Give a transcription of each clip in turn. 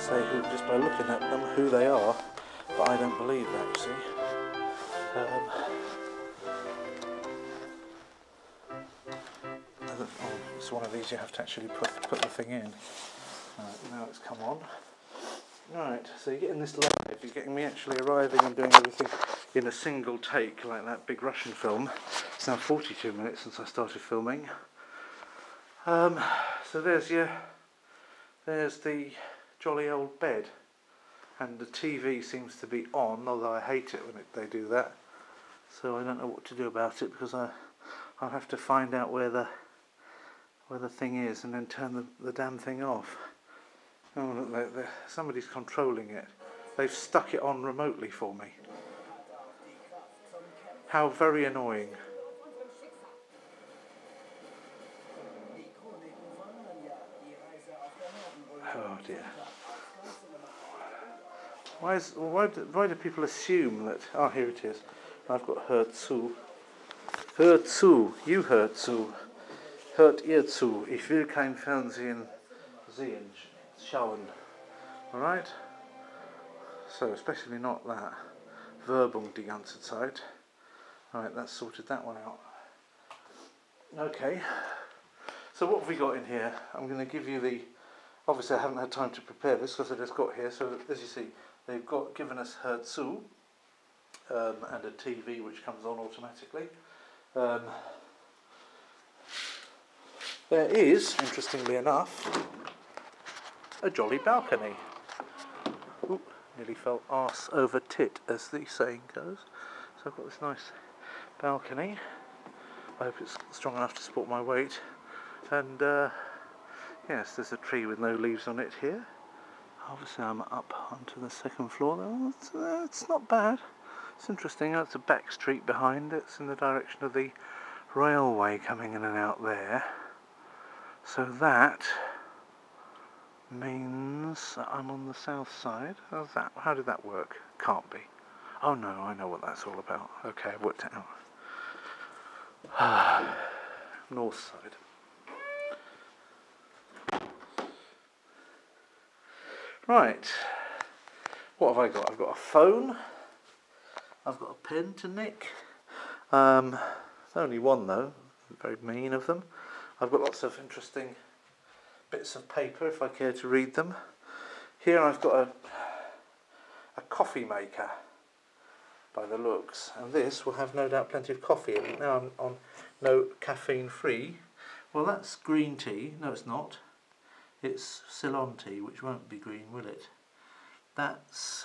say who, just by looking at them, who they are, but I don't believe that, you see. Oh, it's one of these you have to actually put the thing in. Right, now it's come on. Right, so you're getting this live, you're getting me actually arriving and doing everything in a single take, like that big Russian film. It's now 42 minutes since I started filming. So there's the jolly old bed, and the TV seems to be on, although I hate it when they do that. So I don't know what to do about it, because I'll have to find out where the thing is and then turn the damn thing off. Oh, look, somebody's controlling it. They've stuck it on remotely for me. How very annoying. Oh dear. Why do people assume that... Oh, here it is. I've got hört zu. Hört zu. You hört zu. Hört ihr zu. Ich will kein Fernsehen sehen. Schauen. Alright? So, especially not that. Werbung die ganze Zeit. Alright, that's sorted that one out. Okay. So what have we got in here? I'm going to give you the... Obviously I haven't had time to prepare this because I just got here. So as you see, they've given us hört zu and a TV which comes on automatically. There is, interestingly enough, a jolly balcony. Ooh, nearly fell arse over tit, as the saying goes. So I've got this nice balcony. I hope it's strong enough to support my weight. And yes, there's a tree with no leaves on it here. Obviously I'm up onto the second floor though. It's not bad. It's interesting. That's a back street behind it. It's in the direction of the railway coming in and out there. So that means that I'm on the south side. How's that? How did that work? Can't be. Oh no, I know what that's all about. Okay, I've worked it out. North side. Right. What have I got? I've got a phone. I've got a pen to nick. There's only one though. Very mean of them. I've got lots of interesting bits of paper if I care to read them. Here I've got a coffee maker by the looks, and this will have no doubt plenty of coffee in it. Now I'm on no caffeine free. Well, that's green tea. No, it's not. It's Ceylon tea, which won't be green, will it? That's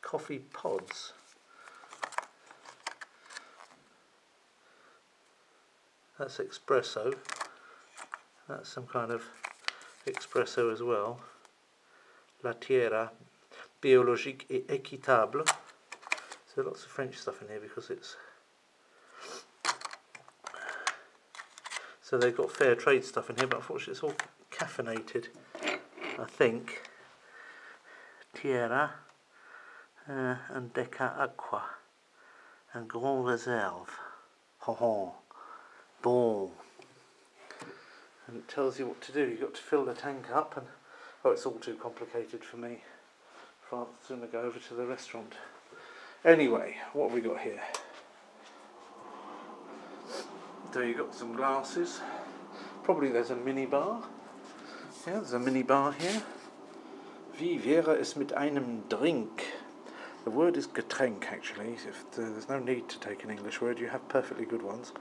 coffee pods. That's espresso. That's some kind of espresso as well. La Tierra biologique et équitable. So lots of French stuff in here because it's... So they've got fair trade stuff in here, but unfortunately it's all caffeinated, I think. Tierra and Deca Aqua and Grand Reserve. Ho ho. Bon. And it tells you what to do. You've got to fill the tank up, and oh, it's all too complicated for me. I'd sooner go over to the restaurant. Anyway, what have we got here? So you've got some glasses. Probably there's a mini bar. Yeah, there's a mini bar here. Wie wäre es mit einem Drink? The word is Getränk actually. If there's no need to take an English word, you have perfectly good ones.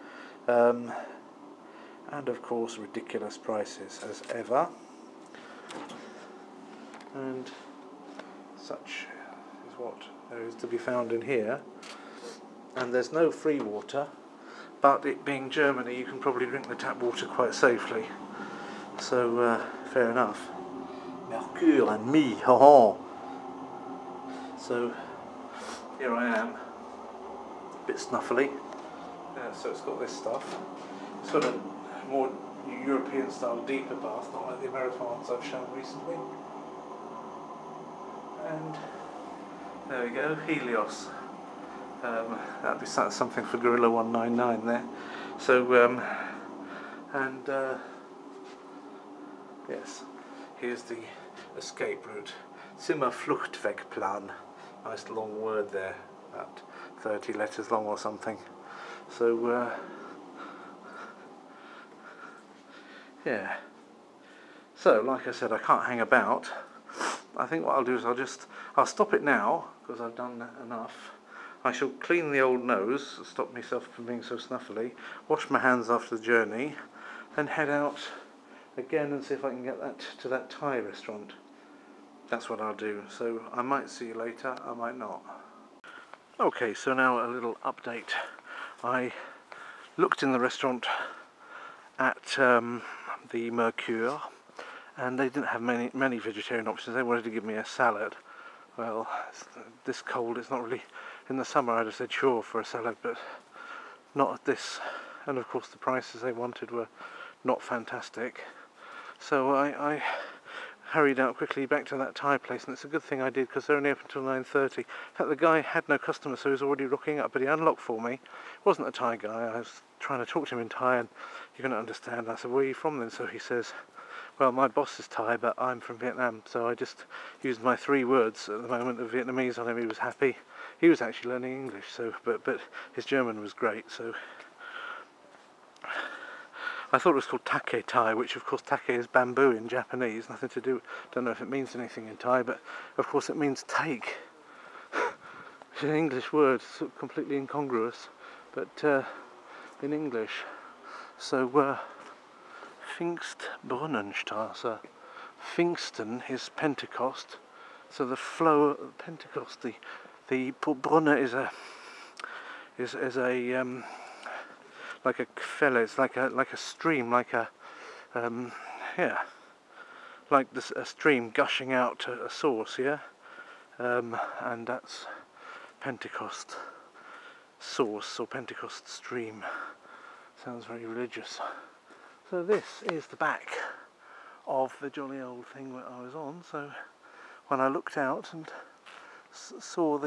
And of course ridiculous prices as ever. And such is what there is to be found in here. And there's no free water, but it being Germany you can probably drink the tap water quite safely. So fair enough. Mercure and me, ho. So here I am, a bit snuffly. Yeah, so it's got this stuff. It's got a more European style deeper bath, not like the American ones I've shown recently. And there we go, Helios. That'd be something for Gorilla 199 there. So Yes, here's the escape route. Zimmerfluchtwegplan. Nice long word there, about 30 letters long or something. So, yeah. So, like I said, I can't hang about. I think what I'll do is I'll stop it now, because I've done enough. I shall clean the old nose, stop myself from being so snuffly, wash my hands after the journey, then head out again and see if I can get that to that Thai restaurant. That's what I'll do. So I might see you later, I might not. Okay, so now a little update. I looked in the restaurant at the Mercure, and they didn't have many vegetarian options. They wanted to give me a salad. Well, this cold, it's not really... In the summer I'd have said sure for a salad, but not at this. And of course the prices they wanted were not fantastic. So I hurried out quickly back to that Thai place, and it's a good thing I did, because they're only open until 9:30. In fact, the guy had no customers, so he was already looking up, but he unlocked for me. It wasn't a Thai guy. I was trying to talk to him in Thai, and you couldn't understand. I said, where are you from then? So he says, well, my boss is Thai, but I'm from Vietnam. So I just used my 3 words at the moment of Vietnamese on him. He was happy. He was actually learning English, so but his German was great. So I thought it was called Takethai, which of course take is bamboo in Japanese. Nothing to do. Don't know if it means anything in Thai, but of course it means take. It's an English word, it's completely incongruous, but in English. So Pfingstbrunnenstraße. Pfingsten is Pentecost, so the flow of Pentecost. The Brunner is a like a quelle. It's like a stream, like a yeah, like a stream gushing out to a source, yeah, and that's Pentecost source or Pentecost stream. Sounds very religious. So this is the back of the jolly old thing that I was on. So when I looked out and saw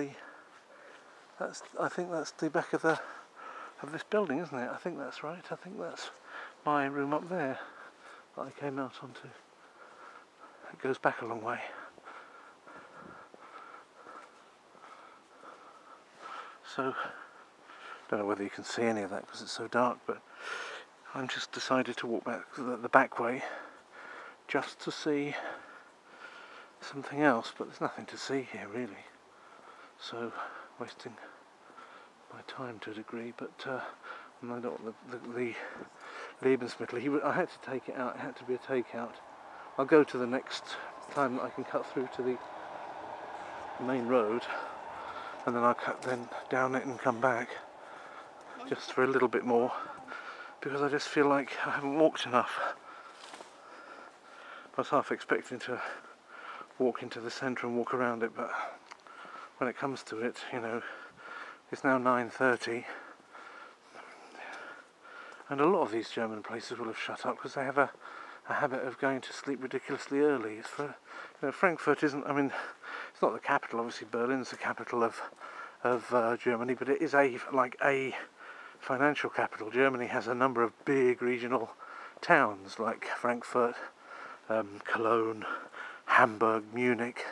I think that's the back of this building, isn't it? I think that's right. I think that's my room up there that I came out onto. It goes back a long way. So don't know whether you can see any of that because it's so dark, but I'm just decided to walk back the back way just to see something else, but there's nothing to see here really, so wasting my time to a degree. But I don't the Lebensmittel, I had to take it out. It had to be a takeout. I'll go to the next time that I can cut through to the main road, and then I'll cut down it and come back just for a little bit more, because I just feel like I haven't walked enough. I was half expecting to walk into the centre and walk around it, but when it comes to it, you know, it's now 9:30, and a lot of these German places will have shut up because they have a habit of going to sleep ridiculously early. It's for, you know, Frankfurt isn't, I mean, it's not the capital, obviously Berlin's the capital of Germany, but it is like a financial capital. Germany has a number of big regional towns like Frankfurt, Cologne, Hamburg, Munich,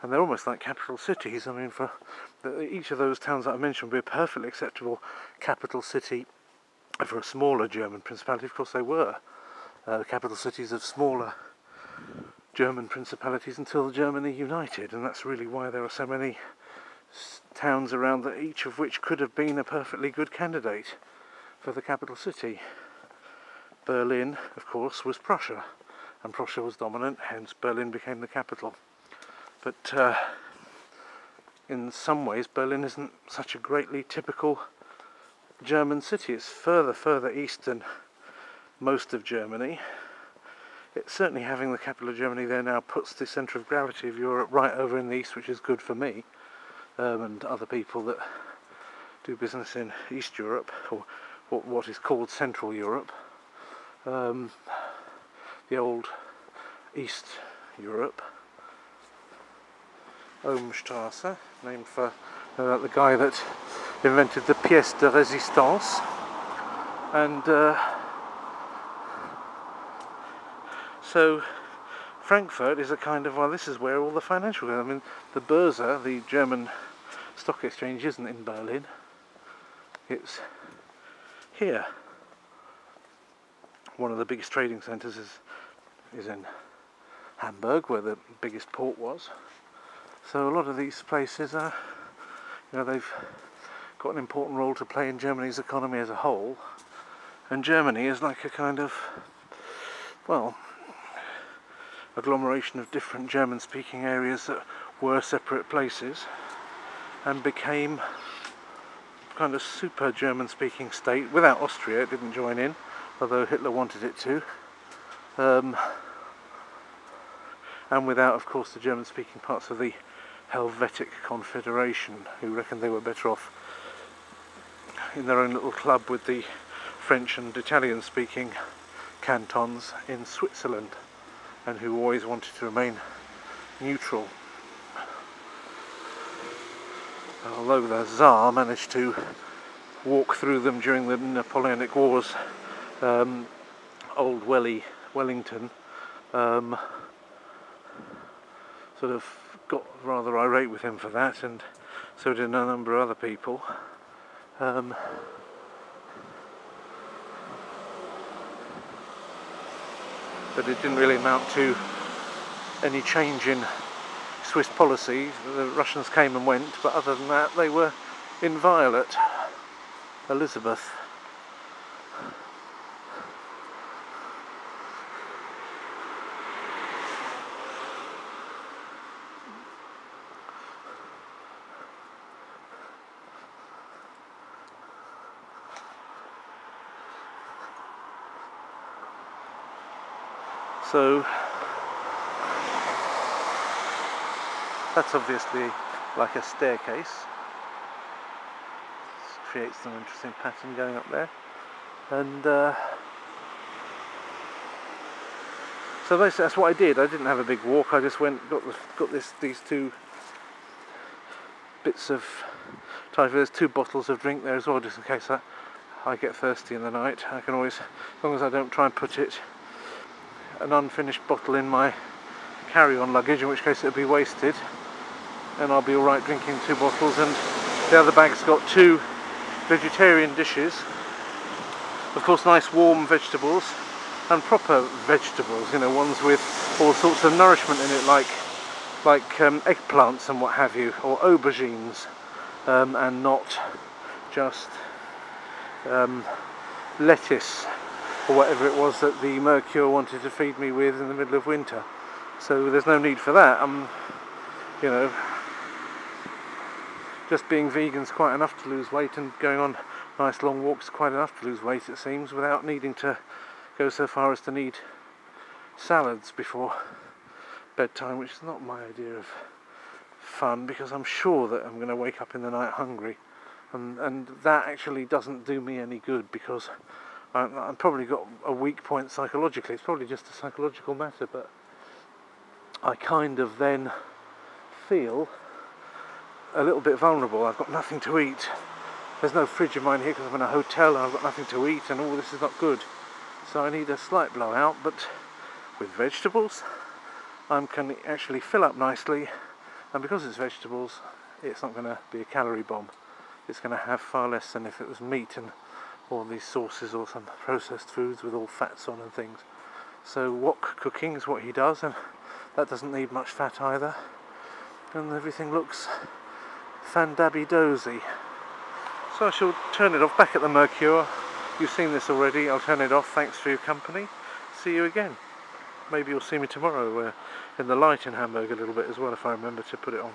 and they're almost like capital cities. I mean, for each of those towns that I mentioned would be a perfectly acceptable capital city for a smaller German principality. Of course they were the capital cities of smaller German principalities until Germany united, and that's really why there are so many towns around that, each of which could have been a perfectly good candidate for the capital city. Berlin, of course, was Prussia, and Prussia was dominant, hence Berlin became the capital. But in some ways Berlin isn't such a greatly typical German city. It's further east than most of Germany. It's certainly, having the capital of Germany there now puts the centre of gravity of Europe right over in the east, which is good for me and other people that do business in East Europe, or what is called Central Europe, the old East Europe. Ohmstrasse, named for the guy that invented the pièce de résistance, and so Frankfurt is a kind of, well, this is where all the financial, I mean, the Börse, the German stock exchange, isn't in Berlin, it's here. One of the biggest trading centres is in Hamburg, where the biggest port was. So a lot of these places are, you know, they've got an important role to play in Germany's economy as a whole, and Germany is like a kind of, well, agglomeration of different German-speaking areas that were separate places and became kind of super German-speaking state without Austria. It didn't join in, although Hitler wanted it to, and without, of course, the German-speaking parts of the Helvetic Confederation, who reckoned they were better off in their own little club with the French and Italian-speaking cantons in Switzerland, and who always wanted to remain neutral. Although the Tsar managed to walk through them during the Napoleonic Wars, old Wellington sort of got rather irate with him for that, and so did a number of other people. But it didn't really amount to any change in Swiss policy. The Russians came and went, but other than that they were inviolate. Elizabeth. So that's obviously like a staircase. It creates some interesting pattern going up there, and so basically that's what I did. I didn't have a big walk. I just went, got these two bits of type. There's 2 bottles of drink there as well, just in case I get thirsty in the night. I can always, as long as I don't try and put an unfinished bottle in my carry-on luggage, in which case it'll be wasted, and I'll be alright drinking 2 bottles. And the other bag's got 2 vegetarian dishes, of course nice warm vegetables, and proper vegetables, you know, ones with all sorts of nourishment in it, like eggplants and what have you, or aubergines, and not just lettuce or whatever it was that the Mercure wanted to feed me with in the middle of winter. So there's no need for that. You know, just being vegan's quite enough to lose weight, and going on nice long walks is quite enough to lose weight, it seems, without needing to go so far as to need salads before bedtime, which is not my idea of fun, because I'm sure that I'm going to wake up in the night hungry, and that actually doesn't do me any good, because I've probably got a weak point psychologically. It's probably just a psychological matter, but I kind of then feel a little bit vulnerable. I've got nothing to eat. There's no fridge of mine here because I'm in a hotel and I've got nothing to eat, and all this is not good. So I need a slight blowout, but with vegetables I can actually fill up nicely, and because it's vegetables it's not going to be a calorie bomb. It's going to have far less than if it was meat and all these sauces or some processed foods with all fats on and things. So wok cooking is what he does, and that doesn't need much fat either, and everything looks fandabby-dozy. So I shall turn it off back at the Mercure. You've seen this already. I'll turn it off. Thanks for your company. See you again. Maybe you'll see me tomorrow in the light in Hamburg a little bit as well, if I remember to put it on.